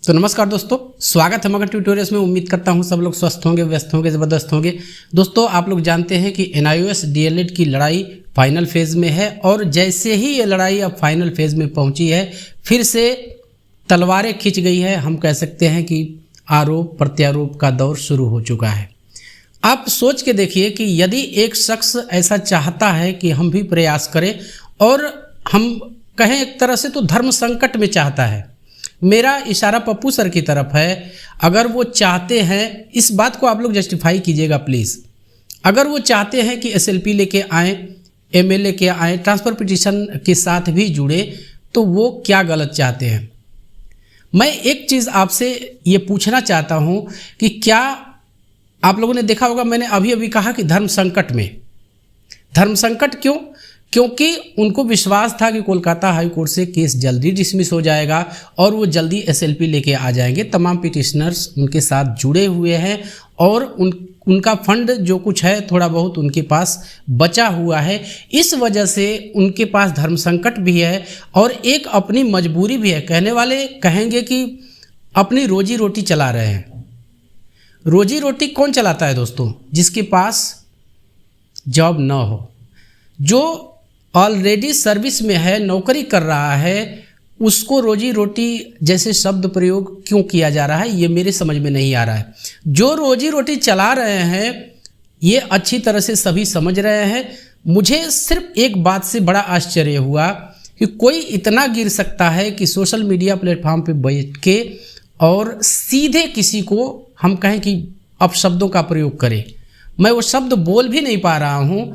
तो नमस्कार दोस्तों, स्वागत है मगध ट्यूटोरियल्स में। उम्मीद करता हूं सब लोग स्वस्थ होंगे, व्यस्त होंगे, ज़बरदस्त होंगे। दोस्तों, आप लोग जानते हैं कि NIOS DLED की लड़ाई फाइनल फेज़ में है और जैसे ही ये लड़ाई अब फाइनल फेज़ में पहुंची है, फिर से तलवारें खिंच गई है। हम कह सकते हैं कि आरोप प्रत्यारोप का दौर शुरू हो चुका है। आप सोच के देखिए कि यदि एक शख्स ऐसा चाहता है कि हम भी प्रयास करें और हम कहें एक तरह से तो धर्म संकट में चाहता है, मेरा इशारा पप्पू सर की तरफ है। अगर वो चाहते हैं, इस बात को आप लोग जस्टिफाई कीजिएगा प्लीज़, अगर वो चाहते हैं कि SLP लेके आएँ, MLA के आएँ, ट्रांसफ़र पिटीशन के साथ भी जुड़े, तो वो क्या गलत चाहते हैं। मैं एक चीज़ आपसे ये पूछना चाहता हूँ कि क्या आप लोगों ने देखा होगा, मैंने अभी कहा कि धर्म संकट में। धर्म संकट क्यों? क्योंकि उनको विश्वास था कि कोलकाता हाई कोर्ट से केस जल्दी डिसमिस हो जाएगा और वो जल्दी SLP लेके आ जाएंगे। तमाम पिटिशनर्स उनके साथ जुड़े हुए हैं और उनका फंड जो कुछ है थोड़ा बहुत उनके पास बचा हुआ है। इस वजह से उनके पास धर्म संकट भी है और एक अपनी मजबूरी भी है। कहने वाले कहेंगे कि अपनी रोजी रोटी चला रहे हैं। रोजी रोटी कौन चलाता है दोस्तों? जिसके पास जॉब ना हो, जो ऑलरेडी सर्विस में है, नौकरी कर रहा है, उसको रोजी रोटी जैसे शब्द प्रयोग क्यों किया जा रहा है, ये मेरे समझ में नहीं आ रहा है। जो रोजी रोटी चला रहे हैं ये अच्छी तरह से सभी समझ रहे हैं। मुझे सिर्फ एक बात से बड़ा आश्चर्य हुआ कि कोई इतना गिर सकता है कि सोशल मीडिया प्लेटफॉर्म पे बैठ के और सीधे किसी को हम कहें कि अपशब्दों का प्रयोग करे। मैं वो शब्द बोल भी नहीं पा रहा हूँ,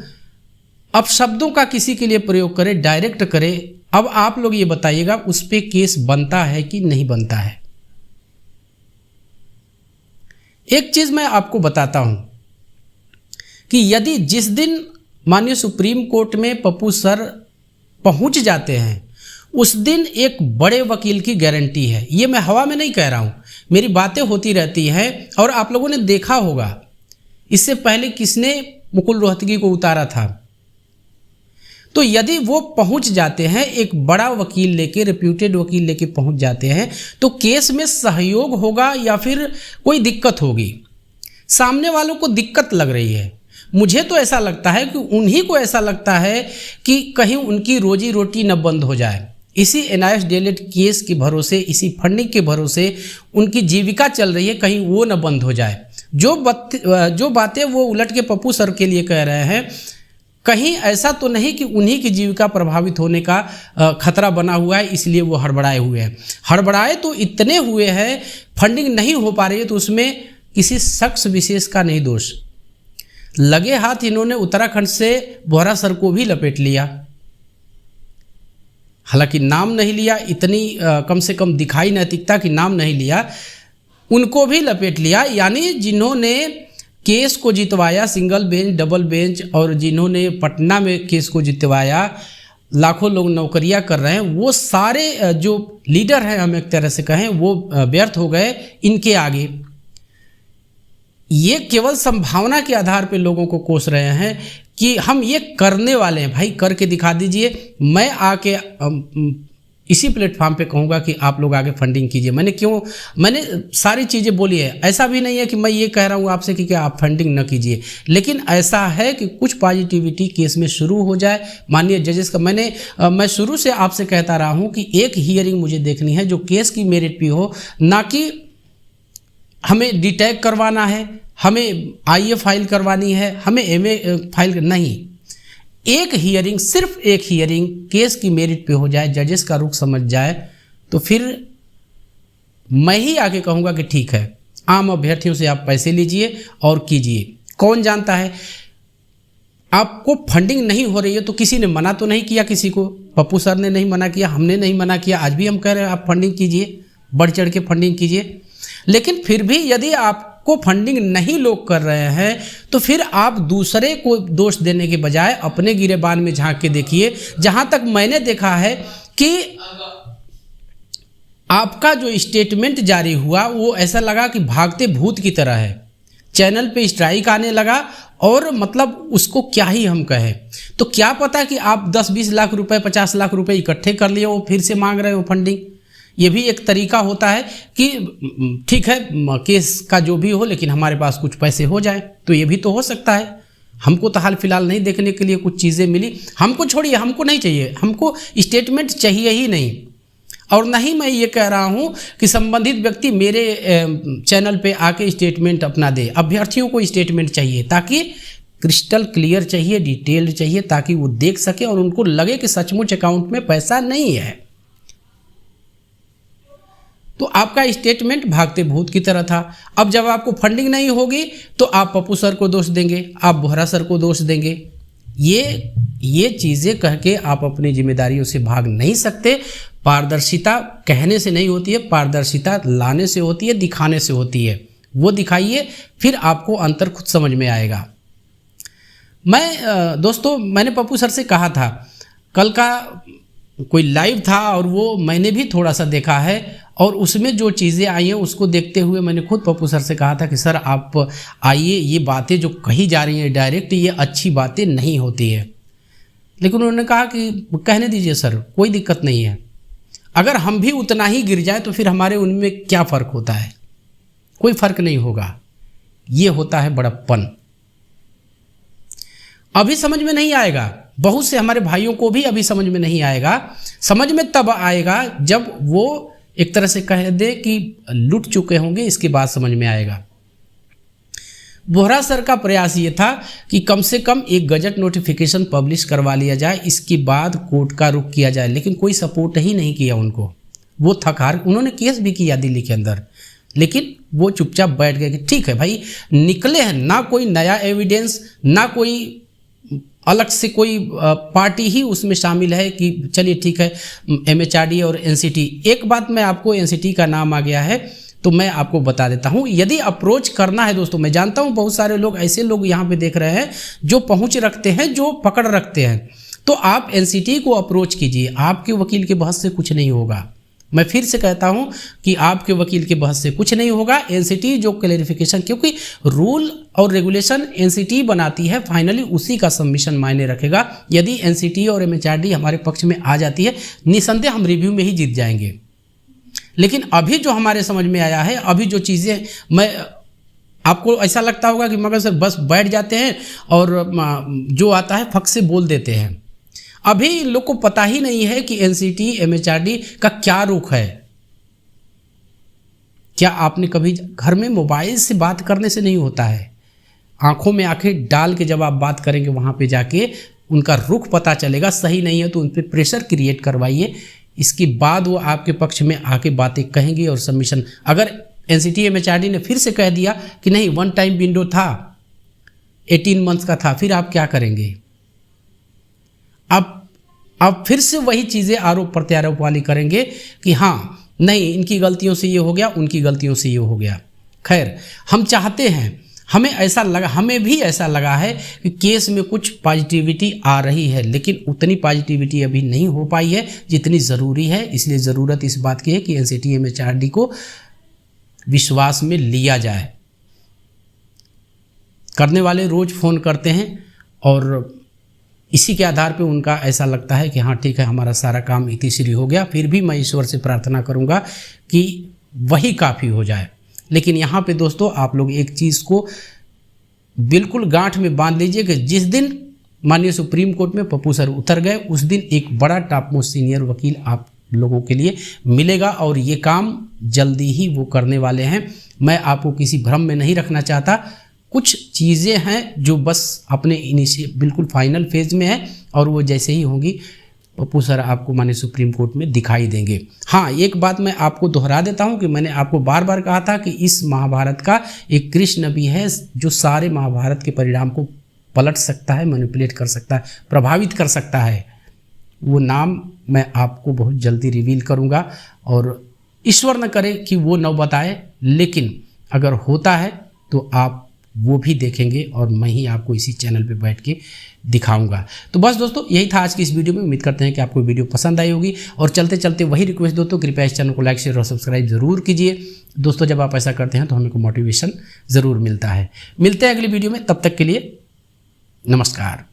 अपशब्दों का किसी के लिए प्रयोग करे, डायरेक्ट करे। अब आप लोग ये बताइएगा उस पे केस बनता है कि नहीं बनता है। एक चीज मैं आपको बताता हूं कि यदि जिस दिन माननीय सुप्रीम कोर्ट में पप्पू सर पहुंच जाते हैं, उस दिन एक बड़े वकील की गारंटी है। ये मैं हवा में नहीं कह रहा हूं, मेरी बातें होती रहती हैं और आप लोगों ने देखा होगा इससे पहले किसने मुकुल रोहतगी को उतारा था। तो यदि वो पहुंच जाते हैं, एक बड़ा वकील लेके, रेप्यूटेड वकील लेके पहुंच जाते हैं, तो केस में सहयोग होगा या फिर कोई दिक्कत होगी? सामने वालों को दिक्कत लग रही है। मुझे तो ऐसा लगता है कि उन्हीं को ऐसा लगता है कि कहीं उनकी रोजी रोटी न बंद हो जाए। इसी NIOS DLED केस के भरोसे, इसी फंडिंग के भरोसे उनकी जीविका चल रही है, कहीं वो न बंद हो जाए। जो बातें वो उलट के पप्पू सर के लिए कह रहे हैं, कहीं ऐसा तो नहीं कि उन्हीं की जीविका प्रभावित होने का खतरा बना हुआ है, इसलिए वो हड़बड़ाए हुए हैं। हड़बड़ाए तो इतने हुए हैं, फंडिंग नहीं हो पा रही है, तो उसमें किसी शख्स विशेष का नहीं दोष। लगे हाथ इन्होंने उत्तराखंड से बोहरा सर को भी लपेट लिया, हालांकि नाम नहीं लिया, इतनी कम से कम दिखाई नैतिकता की नाम नहीं लिया, उनको भी लपेट लिया। यानी जिन्होंने केस को जितवाया, सिंगल बेंच, डबल बेंच, और जिन्होंने पटना में केस को जितवाया, लाखों लोग नौकरियां कर रहे हैं, वो सारे जो लीडर हैं, हम एक तरह से कहें, वो व्यर्थ हो गए इनके आगे। ये केवल संभावना के आधार पे लोगों को कोस रहे हैं कि हम ये करने वाले हैं। भाई करके दिखा दीजिए। मैं आके इसी प्लेटफॉर्म पे कहूँगा कि आप लोग आगे फंडिंग कीजिए। मैंने सारी चीज़ें बोली है। ऐसा भी नहीं है कि मैं ये कह रहा हूँ आपसे कि आप फंडिंग न कीजिए, लेकिन ऐसा है कि कुछ पॉजिटिविटी केस में शुरू हो जाए। माननीय जजेस का मैं शुरू से आपसे कहता रहा हूँ कि एक हियरिंग मुझे देखनी है जो केस की मेरिट पे हो, ना कि हमें डीटैग करवाना है, हमें IA फाइल करवानी है, हमें MA फाइल नहीं। एक हियरिंग, सिर्फ एक हियरिंग केस की मेरिट पे हो जाए, जजेस का रुख समझ जाए, तो फिर मैं ही आके कहूँगा कि ठीक है, आम अभ्यर्थियों से आप पैसे लीजिए और कीजिए। कौन जानता है, आपको फंडिंग नहीं हो रही है तो किसी ने मना तो नहीं किया किसी को। पप्पू सर ने नहीं मना किया, हमने नहीं मना किया, आज भी हम कह रहे हैं आप फंडिंग कीजिए, बढ़ चढ़ के फंडिंग कीजिए। लेकिन फिर भी यदि आपको फंडिंग नहीं लोग कर रहे हैं, तो फिर आप दूसरे को दोष देने के बजाय अपने गिरेबान में झांक के देखिए। जहां तक मैंने देखा है कि आपका जो स्टेटमेंट जारी हुआ वो ऐसा लगा कि भागते भूत की तरह है। चैनल पे स्ट्राइक आने लगा और मतलब उसको क्या ही हम कहें। तो क्या पता कि आप 10-20 लाख रुपए, 50 लाख रुपए इकट्ठे कर लिए हो, फिर से मांग रहे हो फंडिंग। ये भी एक तरीका होता है कि ठीक है केस का जो भी हो लेकिन हमारे पास कुछ पैसे हो जाए, तो ये भी तो हो सकता है। हमको तो हाल फिलहाल नहीं देखने के लिए कुछ चीज़ें मिली, हमको छोड़िए, हमको नहीं चाहिए, हमको स्टेटमेंट चाहिए ही नहीं। और नहीं मैं ये कह रहा हूँ कि संबंधित व्यक्ति मेरे चैनल पे आके स्टेटमेंट अपना दे। अभ्यर्थियों को स्टेटमेंट चाहिए, ताकि क्रिस्टल क्लियर चाहिए, डिटेल्ड चाहिए, ताकि वो देख सके और उनको लगे कि सचमुच अकाउंट में पैसा नहीं है। तो आपका स्टेटमेंट भागते भूत की तरह था। अब जब आपको फंडिंग नहीं होगी तो आप पप्पू सर को दोष देंगे, आप बोहरा सर को दोष देंगे। ये चीज़ें कह के आप अपनी जिम्मेदारियों से भाग नहीं सकते। पारदर्शिता कहने से नहीं होती है, पारदर्शिता लाने से होती है, दिखाने से होती है। वो दिखाइए, फिर आपको अंतर खुद समझ में आएगा। मैं दोस्तों मैंने पप्पू सर से कहा था, कल का कोई लाइव था और वो मैंने भी थोड़ा सा देखा है, और उसमें जो चीज़ें आई हैं उसको देखते हुए मैंने खुद पप्पू सर से कहा था कि सर आप आइए, ये बातें जो कही जा रही हैं डायरेक्ट, ये अच्छी बातें नहीं होती है। लेकिन उन्होंने कहा कि कहने दीजिए सर, कोई दिक्कत नहीं है। अगर हम भी उतना ही गिर जाए तो फिर हमारे उनमें क्या फ़र्क होता है? कोई फ़र्क नहीं होगा। ये होता है बड़प्पन। अभी समझ में नहीं आएगा, बहुत से हमारे भाइयों को भी अभी समझ में नहीं आएगा। समझ में तब आएगा जब वो एक तरह से कह दे कि लूट चुके होंगे, इसके बाद समझ में आएगा। बोहरा सर का प्रयास ये था कि कम से कम एक गजट नोटिफिकेशन पब्लिश करवा लिया जाए, इसके बाद कोर्ट का रुख किया जाए, लेकिन कोई सपोर्ट ही नहीं किया उनको। वो थक हार, उन्होंने केस भी किया दिल्ली के अंदर, लेकिन वो चुपचाप बैठ गए कि ठीक है भाई, निकले हैं ना कोई नया एविडेंस, ना कोई अलग से कोई पार्टी ही उसमें शामिल है कि चलिए ठीक है MHRD और NCT। एक बात मैं आपको, NCT का नाम आ गया है तो मैं आपको बता देता हूँ, यदि अप्रोच करना है दोस्तों, मैं जानता हूँ बहुत सारे लोग ऐसे लोग यहाँ पे देख रहे हैं जो पहुँच रखते हैं, जो पकड़ रखते हैं, तो आप NCT को अप्रोच कीजिए। आपके वकील के बहस से कुछ नहीं होगा। मैं फिर से कहता हूं कि आपके वकील के बहस से कुछ नहीं होगा। NCT जो क्लैरिफिकेशन, क्योंकि रूल और रेगुलेशन NCT बनाती है, फाइनली उसी का सबमिशन मायने रखेगा। यदि NCT और MHRD हमारे पक्ष में आ जाती है, निसंदेह हम रिव्यू में ही जीत जाएंगे। लेकिन अभी जो हमारे समझ में आया है, अभी जो चीज़ें, मैं आपको ऐसा लगता होगा कि मगर सर बस बैठ जाते हैं और जो आता है फक से बोल देते हैं। अभी लोग को पता ही नहीं है कि NCT MHRD का क्या रुख है। क्या आपने कभी, घर में मोबाइल से बात करने से नहीं होता है, आंखों में आंखें डाल के जब आप बात करेंगे वहां पे जाके उनका रुख पता चलेगा। सही नहीं है तो उन पर प्रेशर क्रिएट करवाइए, इसके बाद वो आपके पक्ष में आके बातें कहेंगे और सबमिशन। अगर NCT MHRD ने फिर से कह दिया कि नहीं, वन टाइम विंडो था, 18 मंथ्स का था, फिर आप क्या करेंगे? अब फिर से वही चीज़ें आरोप प्रत्यारोप वाली करेंगे कि हाँ नहीं, इनकी गलतियों से ये हो गया, उनकी गलतियों से ये हो गया। खैर, हम चाहते हैं, हमें ऐसा लगा, हमें भी ऐसा लगा है कि केस में कुछ पॉजिटिविटी आ रही है, लेकिन उतनी पॉजिटिविटी अभी नहीं हो पाई है जितनी ज़रूरी है। इसलिए ज़रूरत इस बात की है कि NCT MHRD को विश्वास में लिया जाए। करने वाले रोज़ फ़ोन करते हैं और इसी के आधार पे उनका ऐसा लगता है कि हाँ ठीक है, हमारा सारा काम इतिश्री हो गया। फिर भी मैं ईश्वर से प्रार्थना करूँगा कि वही काफ़ी हो जाए। लेकिन यहाँ पे दोस्तों आप लोग एक चीज़ को बिल्कुल गांठ में बांध लीजिए कि जिस दिन माननीय सुप्रीम कोर्ट में पप्पू सर उतर गए, उस दिन एक बड़ा टॉप मोस्ट सीनियर वकील आप लोगों के लिए मिलेगा, और ये काम जल्दी ही वो करने वाले हैं। मैं आपको किसी भ्रम में नहीं रखना चाहता। कुछ चीज़ें हैं जो बस अपने बिल्कुल फाइनल फेज में है, और वो जैसे ही होंगी पप्पू सर आपको माने सुप्रीम कोर्ट में दिखाई देंगे। हाँ, एक बात मैं आपको दोहरा देता हूँ कि मैंने आपको बार बार कहा था कि इस महाभारत का एक कृष्ण भी है जो सारे महाभारत के परिणाम को पलट सकता है, मैनिपुलेट कर सकता है, प्रभावित कर सकता है। वो नाम मैं आपको बहुत जल्दी रिवील करूँगा, और ईश्वर न करे कि वो न बताए, लेकिन अगर होता है तो आप वो भी देखेंगे और मैं ही आपको इसी चैनल पे बैठ के दिखाऊंगा। तो बस दोस्तों, यही था आज की इस वीडियो में। उम्मीद करते हैं कि आपको वीडियो पसंद आई होगी, और चलते चलते वही रिक्वेस्ट दोस्तों, कृपया इस चैनल को लाइक, शेयर और सब्सक्राइब जरूर कीजिए दोस्तों। जब आप ऐसा करते हैं तो हमें को मोटिवेशन ज़रूर मिलता है। मिलते हैं अगली वीडियो में, तब तक के लिए नमस्कार।